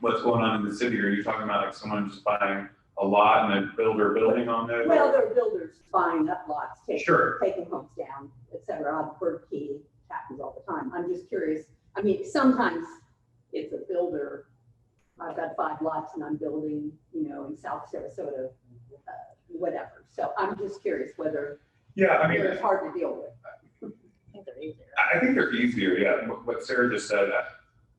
what's going on in the city, are you talking about like someone just buying a lot and a builder building on it? Well, there are builders buying up lots, Sure. taking homes down, et cetera, on Bird Key, happens all the time. I'm just curious, I mean, sometimes it's a builder, I've got 5 lots and I'm building, in South Sarasota, whatever. So I'm just curious whether Yeah, I mean, it's hard to deal with. I think they're easier, yeah. What Sarah just said,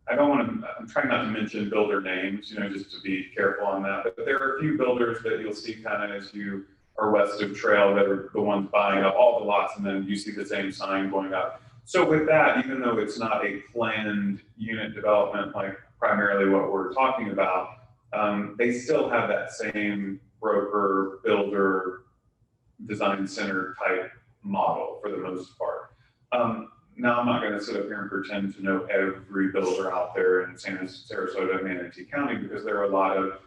I don't want to, I'm trying not to mention builder names, just to be careful on that. But there are a few builders that you'll see kind of as you are west of Trail that are the ones buying up all the lots, and then you see the same sign going up. So with that, even though it's not a planned unit development, like primarily what we're talking about, they still have that same broker, builder, design center type model for the most part. Now, I'm not going to sit up here and pretend to know every builder out there in Sarasota, Manatee County, because there are a lot of,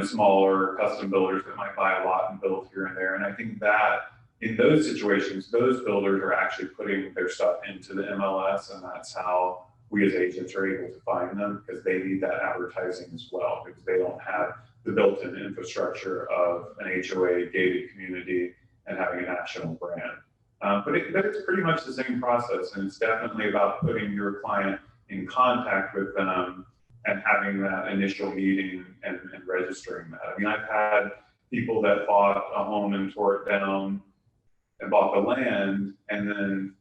smaller custom builders that might buy a lot and build here and there. And I think that in those situations, those builders are actually putting their stuff into the MLS, and that's how we as agents are able to find them, because they need that advertising as well, because they don't have the built-in infrastructure of an HOA gated community and having a national brand. But it's pretty much the same process, and it's definitely about putting your client in contact with them and having that initial meeting and registering that. I mean, I've had people that bought a home and tore it down and bought the land, and then,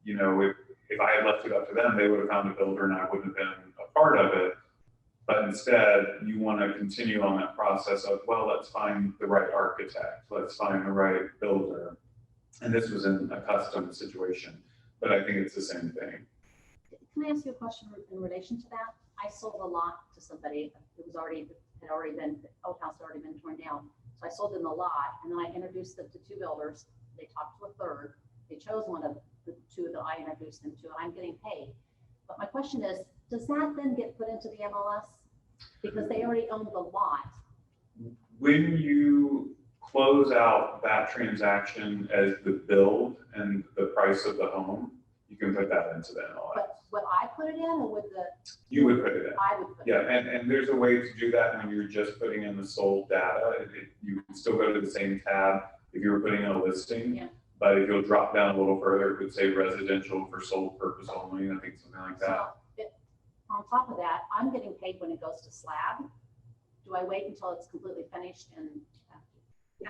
if I had left it up to them, they would have found a builder and I wouldn't have been a part of it. But instead, you want to continue on that process of, well, let's find the right architect, let's find the right builder. And this was in a custom situation, but I think it's the same thing. Can I ask you a question in relation to that? I sold a lot to somebody. It was already, the old house had already been torn down. So I sold them the lot, and then I introduced them to 2 builders. They talked to a third. They chose one of the 2 that I introduced them to, and I'm getting paid. But my question is, does that then get put into the MLS? Because they already own the lot. When you close out that transaction as the build and the price of the home, you can put that into the MLS. But would I put it in, or would You would put it in. I would put it Yeah, in? and there's a way to do that when you're just putting in the sold data. You can still go to the same tab if you were putting in a listing. Yeah. But if you'll drop down a little further, it would say residential for sold purpose only, I think something like that. So, on top of that, I'm getting paid when it goes to slab. Do I wait until it's completely finished and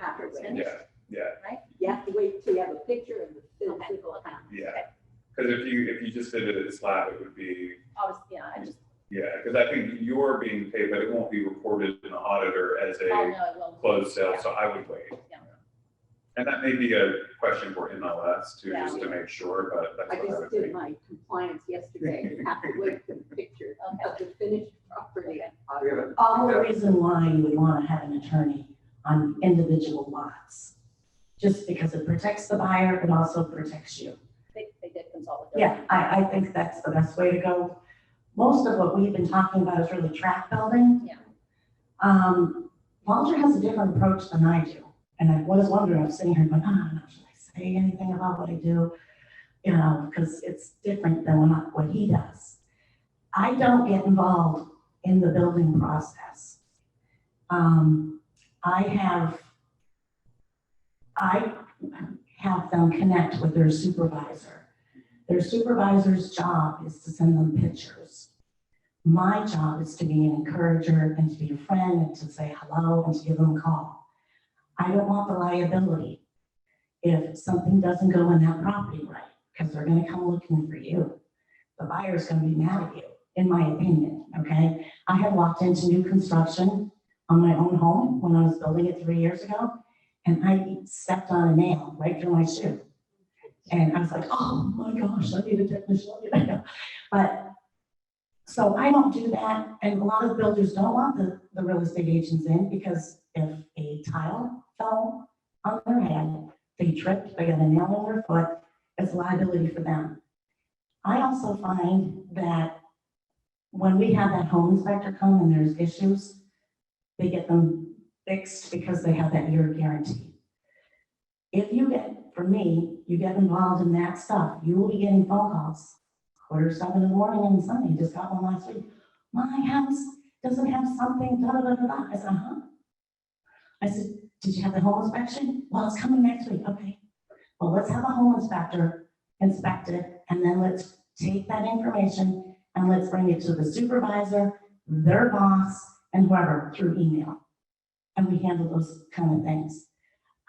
after it's finished? Yeah, You have to wait till you have a picture of the Okay, physical okay. account. yeah. Because if you just did it at slab, it would be, I just, yeah, because I think you're being paid, but it won't be reported in the auditor as oh, a no, it won't. closed sale, so I would wait. Yeah. And that may be a question for MLS too, Yeah. just to make sure, but that's I what I just would did think. my compliance yesterday, you have to wait for the picture of the finished property. We have a- All the reason why you would want to have an attorney on individual lots, just because it protects the buyer, it also protects you. They did consult with Yeah, I think that's the best way to go. Most of what we've been talking about is really tract building. Yeah. Walter has a different approach than I do. And I was wondering, I was sitting here going, should I say anything about what I do? Because it's different than what he does. I don't get involved in the building process. I have them connect with their supervisor. Their supervisor's job is to send them pictures. My job is to be an encourager and to be a friend and to say hello and to give them a call. I don't want the liability if something doesn't go in that property right, because they're gonna come looking for you. The buyer's gonna be mad at you, in my opinion, okay? I had walked into new construction on my own home when I was building it 3 years ago, and I stepped on a nail right through my shoe. And I was like, oh my gosh, I need a technician. But So I don't do that, and a lot of builders don't want the real estate agents in, because if a tile fell on their head, they tripped, they got a nail in their foot, it's a liability for them. I also find that when we have that home inspector come and there's issues, they get them fixed because they have that year guarantee. If you get, for me, you get involved in that stuff, you will be getting phone calls. 6:45 in the morning on Sunday, just got one last week. My house doesn't have something, da da da da da. I said, huh? I said, did you have the home inspection? Well, it's coming next week. Okay. Well, let's have a home inspector inspect it, and then let's take that information and let's bring it to the supervisor, their boss, and whoever through email. And we handle those kind of things.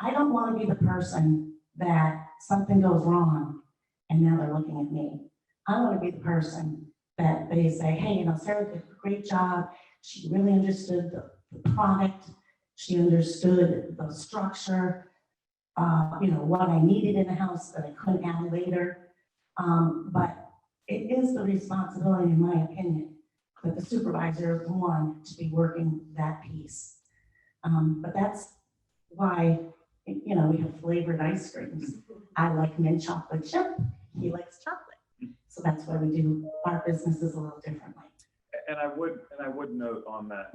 I don't want to be the person that something goes wrong and now they're looking at me. I want to be the person that they say, hey, Sarah did a great job. She really understood the product. She understood the structure, what I needed in the house that I couldn't add later. But it is the responsibility, in my opinion, that the supervisor is the one to be working that piece. But that's why, we have flavored ice creams. I like mint chocolate chip. He likes chocolate. So that's why we do our businesses a little differently. And I would note on that,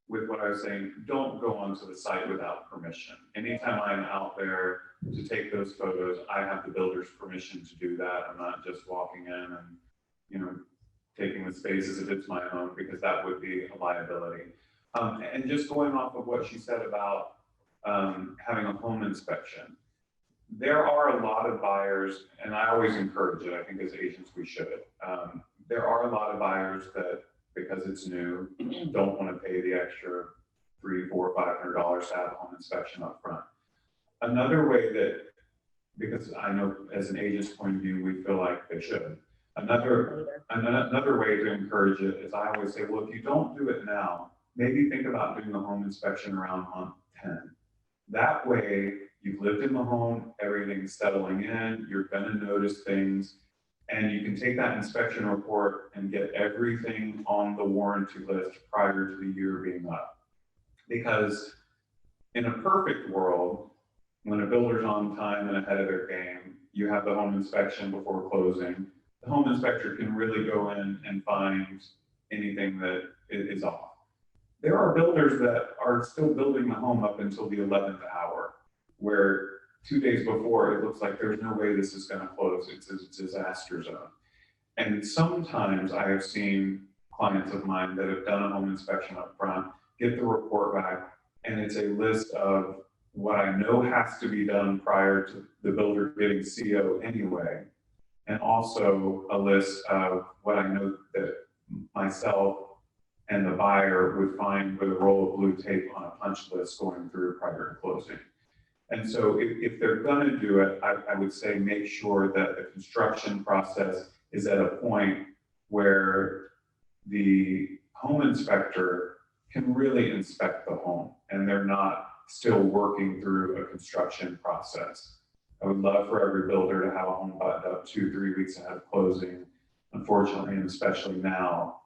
with what I was saying, don't go onto the site without permission. Anytime I'm out there to take those photos, I have the builder's permission to do that. I'm not just walking in and, taking the space as if it's my own, because that would be a liability. And just going off of what she said about having a home inspection, there are a lot of buyers, and I always encourage it, I think as agents we should. There are a lot of buyers that, because it's new, don't want to pay the extra $300, $400, $500 to have a home inspection up front. Another way that, because I know as an agent's point of view, we feel like they should. Another way to encourage it is, I always say, well, if you don't do it now, maybe think about doing the home inspection around month 10. That way, you've lived in the home, everything's settling in, you're gonna notice things, and you can take that inspection report and get everything on the warranty list prior to the year being up. Because in a perfect world, when a builder's on time and ahead of their game, you have the home inspection before closing, the home inspector can really go in and find anything that is off. There are builders that are still building the home up until the 11th hour, where 2 days before it looks like there's no way this is going to close. It's a disaster zone. And sometimes I have seen clients of mine that have done a home inspection up front, get the report back, and it's a list of what I know has to be done prior to the builder getting CO anyway, and also a list of what I know that myself and the buyer would find with a roll of blue tape on a punch list going through prior to closing. And so if they're going to do it, I would say make sure that the construction process is at a point where the home inspector can really inspect the home and they're not still working through a construction process. I would love for every builder to have a home buttoned up 2-3 weeks ahead of closing. Unfortunately, and especially now,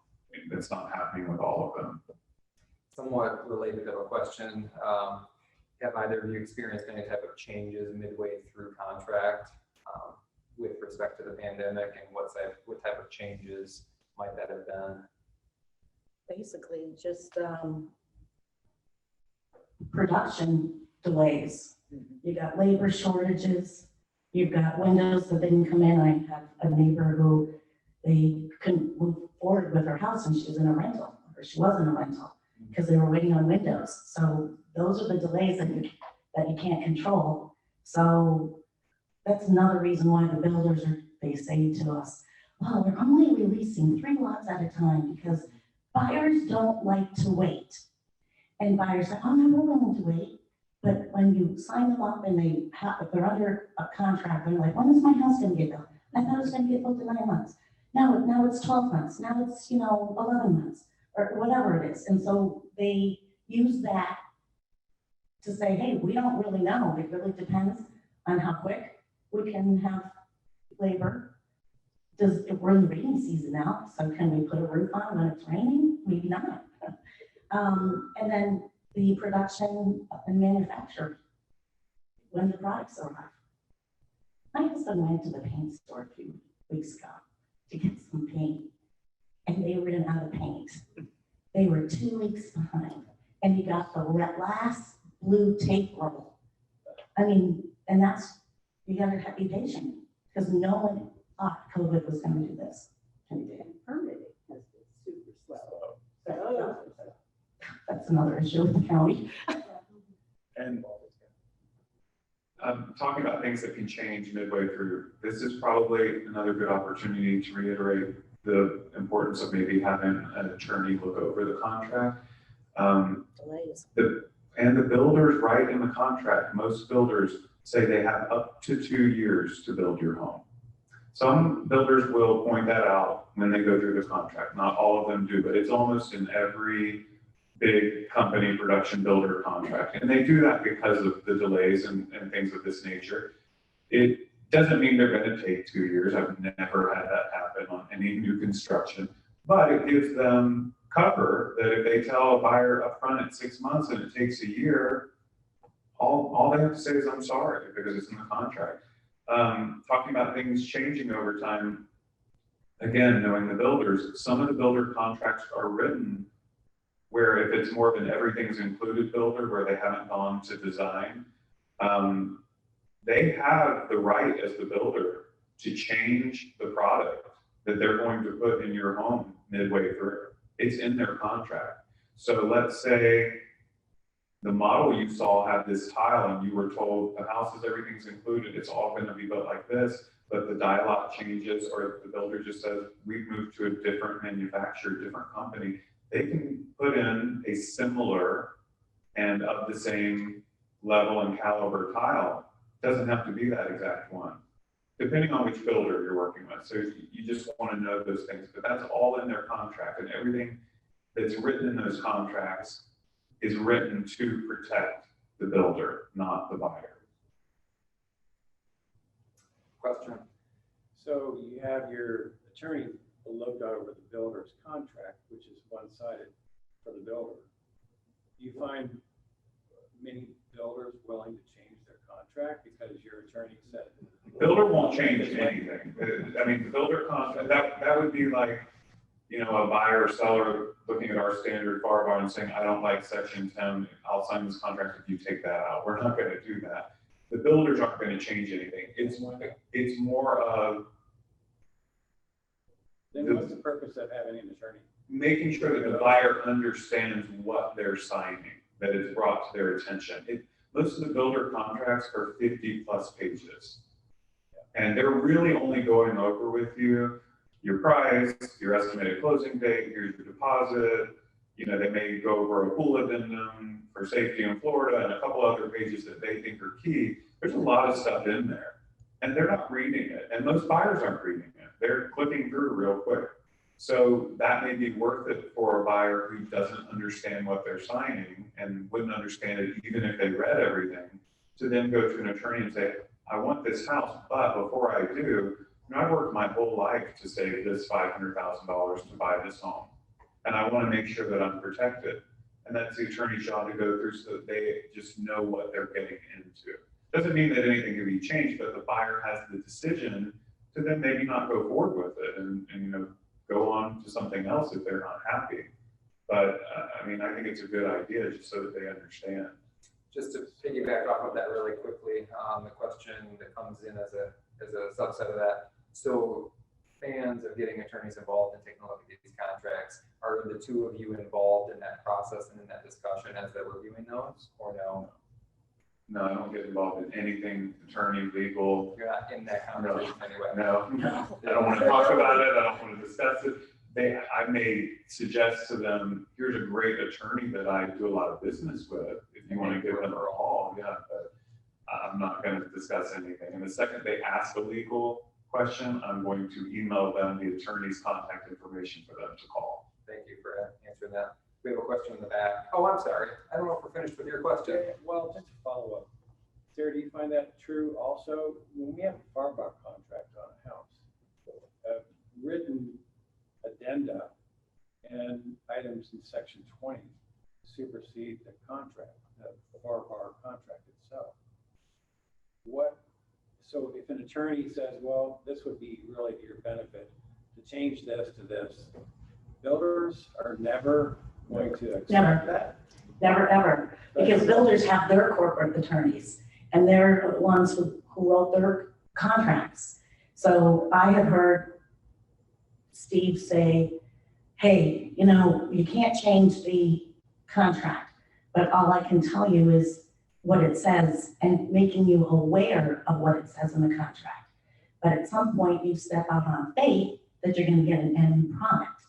that's not happening with all of them. Somewhat related to a question, have either of you experienced any type of changes midway through contract with respect to the pandemic, and what type of changes might that have been? Basically, just production delays. You got labor shortages. You've got windows that didn't come in. I have a neighbor who they couldn't move forward with her house and she was in a rental, or she was in a rental, because they were waiting on windows. So those are the delays that you can't control. So that's another reason why the builders they say to us, well, we're only releasing 3 lots at a time because buyers don't like to wait. And buyers say, oh, no, we're willing to wait. But when you sign them up and if they're under a contract, they're like, when is my house going to get built? I thought it was going to get built in 9 months. Now it's 12 months. Now it's 11 months, or whatever it is. And so they use that to say, hey, we don't really know. It really depends on how quick we can have labor. we're in the rainy season now, so can we put a roof on when it's raining? Maybe not. And then the production and manufacture, when the products arrive. My husband went to the paint store a few weeks ago to get some paint, and they ran out of paint. They were 2 weeks behind, and he got the last blue tape roll. I mean, and you gotta be patient, because no one thought COVID was gonna do this. And it did. Permitting has been super slow. So, That's another issue with the county. And talking about things that can change midway through, this is probably another good opportunity to reiterate the importance of maybe having an attorney look over the contract. And the builders write in the contract, most builders say they have up to 2 years to build your home. Some builders will point that out when they go through the contract. Not all of them do, but it's almost in every big company production builder contract. And they do that because of the delays and things of this nature. It doesn't mean they're going to take 2 years. I've never had that happen on any new construction, but it gives them cover that if they tell a buyer upfront at 6 months and it takes a year, all they have to say is, I'm sorry, because it's in the contract. Talking about things changing over time, again, knowing the builders, some of the builder contracts are written where if it's more of an everything's included builder where they haven't gone to design, they have the right as the builder to change the product that they're going to put in your home midway through. It's in their contract. So let's say the model you saw had this tile and you were told the house is everything's included, it's all going to be built like this, but the dialogue changes or the builder just says, we've moved to a different manufacturer, different company, they can put in a similar and of the same level and caliber tile. Doesn't have to be that exact one, depending on which builder you're working with. So you just want to know those things, but that's all in their contract, and everything that's written in those contracts is written to protect the builder, not the buyer. Question? So you have your attorney look over the builder's contract, which is one-sided for the builder. Do you find many builders willing to change their contract because your attorney said? Builder won't change anything. I mean, the builder contract, that would be like, you know, a buyer or seller looking at our standard FAR bar and saying, I don't like section 10, I'll sign this contract if you take that out. We're not going to do that. The builders aren't going to change anything. It's more of, then what's the purpose of having an attorney? making sure that the buyer understands what they're signing, that it's brought to their attention. Most of the builder contracts are 50+ pages. And they're really only going over with you your price, your estimated closing date, here's your deposit. You know, they may go over a pool addendum for safety in Florida and a couple other pages that they think are key. There's a lot of stuff in there and they're not reading it. And most buyers aren't reading it. They're clicking through real quick. So that may be worth it for a buyer who doesn't understand what they're signing and wouldn't understand it even if they read everything, to then go to an attorney and say, I want this house, but before I do, I worked my whole life to save this $500,000 to buy this home. And I want to make sure that I'm protected. And that's the attorney's job to go through so that they just know what they're getting into. Doesn't mean that anything can be changed, but the buyer has the decision to then maybe not go forward with it and you know, go on to something else if they're not happy. But I mean, I think it's a good idea just so that they understand. Just to piggyback off of that really quickly, the question that comes in as a subset of that. So fans of getting attorneys involved and taking a look at these contracts, are the two of you involved in that process and in that discussion as they're reviewing those, or no? No, I don't get involved in anything attorney, legal. You're not in that conversation anyway? No, I don't want to talk about it. I don't want to discuss it. I may suggest to them, here's a great attorney that I do a lot of business with. If you want to give them a call, yeah, but I'm not going to discuss anything. And the second they ask a legal question, I'm going to email them the attorney's contact information for them to call. Thank you for answering that. We have a question in the back. Oh, I'm sorry. I don't know if we're finished with your question. Well, just to follow up. Sarah, do you find that true also? When we have a farm bar contract on a house, written addenda and items in section 20 supersede the contract, the bar contract itself. So if an attorney says, well, this would be really to your benefit to change this to this, builders are never going to accept Never. that. Never, ever, because builders have their corporate attorneys, and they're the ones who wrote their contracts. So I have heard Steve say, hey, you can't change the contract, but all I can tell you is what it says and making you aware of what it says in the contract. But at some point, you step out on faith that you're gonna get an end product.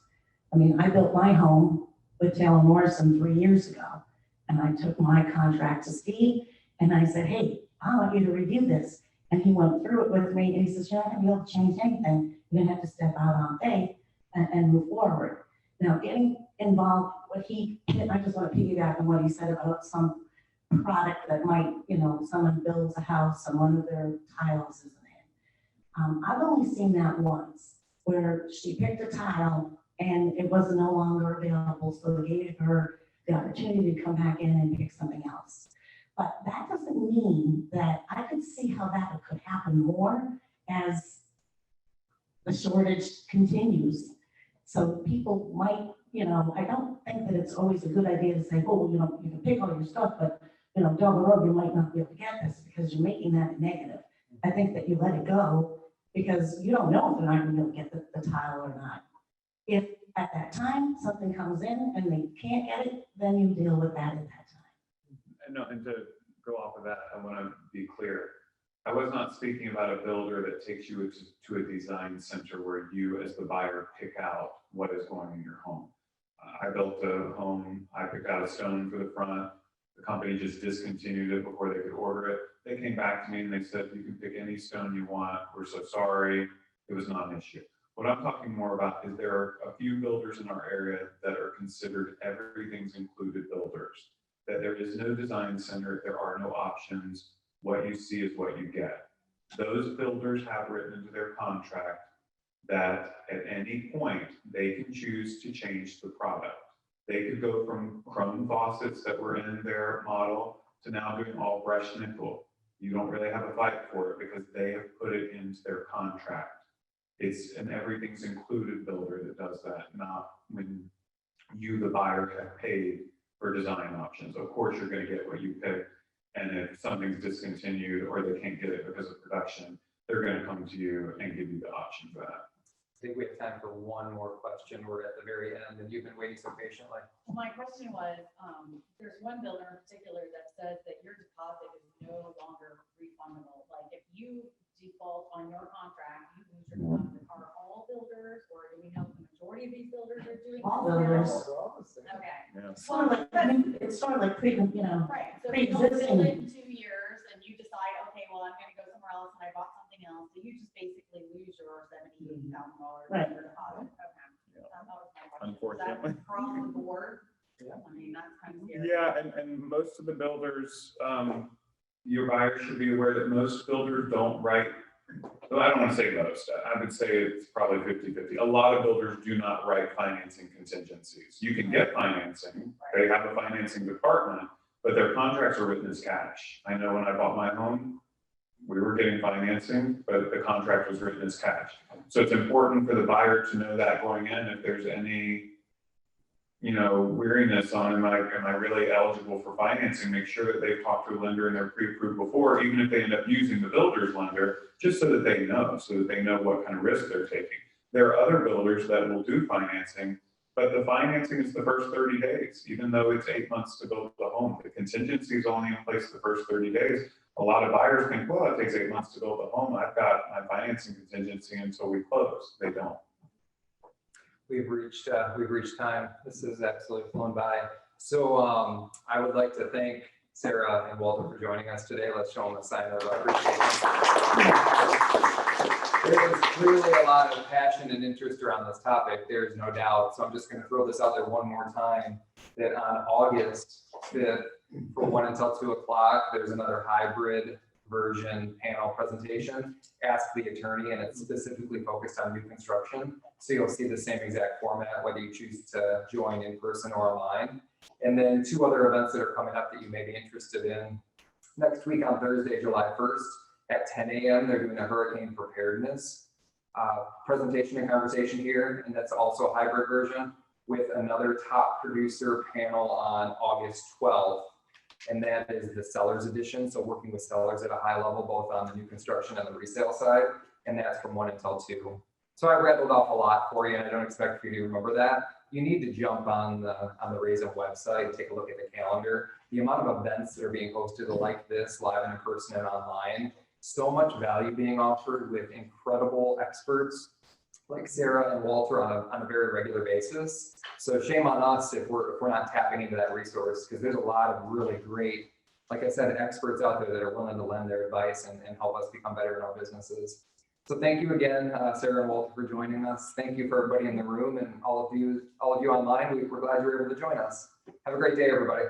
I mean, I built my home with Taylor Morrison 3 years ago, and I took my contract to Steve, and I said, hey, I want you to review this. And he went through it with me, and he says, you're not gonna be able to change anything. You're gonna have to step out on faith and move forward. Now, getting involved, I just want to piggyback on what he said about some product that might, someone builds a house and one of their tiles isn't in. I've only seen that once, where she picked a tile and it was no longer available, so they gave her the opportunity to come back in and pick something else. But that doesn't mean that I could see how that could happen more as the shortage continues. So people might, I don't think that it's always a good idea to say, oh, you can pick all your stuff, but, down the road, you might not be able to get this because you're making that negative. I think that you let it go because you don't know if they're not going to be able to get the tile or not. If at that time something comes in and they can't get it, then you deal with that at that time. And to go off of that, I want to be clear. I was not speaking about a builder that takes you to a design center where you as the buyer pick out what is going in your home. I built a home, I picked out a stone for the front. The company just discontinued it before they could order it. They came back to me and they said, you can pick any stone you want. We're so sorry. It was not an issue. What I'm talking more about is there are a few builders in our area that are considered everything's included builders. That there is no design center, there are no options. What you see is what you get. Those builders have written into their contract that at any point they can choose to change the product. They could go from chrome faucets that were in their model to now doing all brushed nickel. You don't really have a fight for it because they have put it into their contract. It's an everything's included builder that does that, not when you, the buyer, have paid for design options. Of course, you're going to get what you pick. And if something's discontinued or they can't get it because of production, they're going to come to you and give you the option for that. I think we have time for one more question. We're at the very end and you've been waiting so patiently. Well, my question was, there's one builder in particular that says that your deposit is no longer refundable. Like if you default on your contract, you lose your deposit. Are all builders, or do we know the majority of these builders are doing? All this builders. now? Okay. Yeah. It's sort of like Right, so if you don't build it in 2 years and you decide, okay, well, I'm gonna go somewhere else and I bought something else, so you just basically lose your $78,000 Right. your deposit. Okay. Yeah. That was my question. Unfortunately. Is that across the board? Yeah. I mean, that's kind of scary. Yeah, and most of the builders, your buyers should be aware that most builders don't write, well, I don't want to say most, I would say it's probably 50-50. A lot of builders do not write financing contingencies. You can get financing, they have a financing department, but their contracts are written as cash. I know when I bought my home, we were getting financing, but the contract was written as cash. So it's important for the buyer to know that going in, if there's any, weariness on, am I really eligible for financing? Make sure that they've talked to a lender and they're pre-approved before, even if they end up using the builder's lender, just so that they know what kind of risk they're taking. There are other builders that will do financing, but the financing is the first 30 days, even though it's 8 months to build the home. The contingency is only in place the first 30 days. A lot of buyers think, well, it takes 8 months to build a home. I've got my financing contingency until we close. They don't. We've reached time. This is absolutely flown by. So I would like to thank Sara and Walter for joining us today. Let's show them a sign of appreciation. There is clearly a lot of passion and interest around this topic. There's no doubt. So I'm just going to throw this out there one more time that on August 5th, from 1 until 2 o'clock, there's another hybrid version panel presentation, Ask the Attorney, and it's specifically focused on new construction. So you'll see the same exact format, whether you choose to join in person or online. And then 2 other events that are coming up that you may be interested in. Next week on Thursday, July 1st at 10 a.m., they're doing a hurricane preparedness presentation and conversation here, and that's also a hybrid version with another top producer panel on August 12th, and that is the sellers edition. So working with sellers at a high level, both on the new construction and the resale side, and that's from 1 until 2. So I rattled off a lot for you, and I don't expect for you to remember that. You need to jump on the resale website and take a look at the calendar. The amount of events that are being hosted like this, live and in person and online, so much value being offered with incredible experts like Sara and Walter on a very regular basis. So shame on us if we're not tapping into that resource, because there's a lot of really great, like I said, experts out there that are willing to lend their advice and help us become better in our businesses. So thank you again, Sara and Walter, for joining us. Thank you for everybody in the room and all of you online. We're glad you were able to join us. Have a great day, everybody.